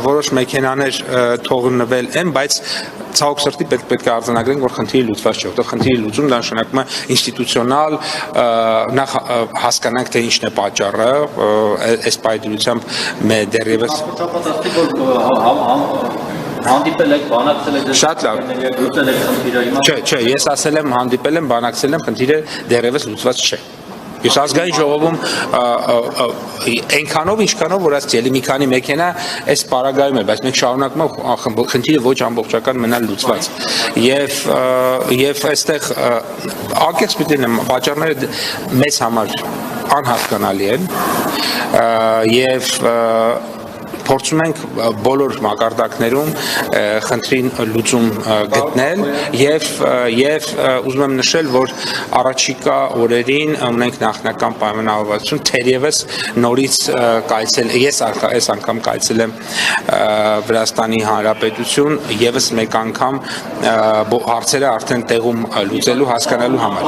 որոշ մեքենաներ թողնվել են, բայց ցավոք սրտի պետք է արձանագրենք, որ խնդիրը լուծված չէ, որտեղ խնդիրի լուծում դա նշանակում է ինստիտուցիոնալ նախ հասկանանք թե ինչն է պատճառը, այս պայմանությամբ մեր դեռևս հանդիպել եք, բանակցել եք շատ լավ, լուծել եք խնդիրը հիմա։ Չէ, ես ասել եմ, հանդիպել եմ, բանակցել եմ, խնդիրը դեռևս լուծված չէ։ Ես ազգային ժողովում այնքանով, ինչքանով, որ ասեցի, էլի մի քանի մեքենա այս պարագայում է, բայց մենք շարունակում ենք խնդիրը ոչ ամբողջական մնալ լուծված։ Եվ այստեղ անկեղծ պիտի լինեմ, պատճառները մեզ համար անհասկանալի են եւ փորձում ենք բոլոր մակարդակներում խնդրին լուծում գտնել եւ ուզում եմ նշել, որ առաջիկա օրերին ունենք նախնական պայմանավորվածություն, թերևս նորից կայցել, ես այս անգամ կայցել եմ Վրաստանի Հանրապետություն եւս մեկ անգամ հարցերը արդեն տեղում լուծելու հասկանալու համար։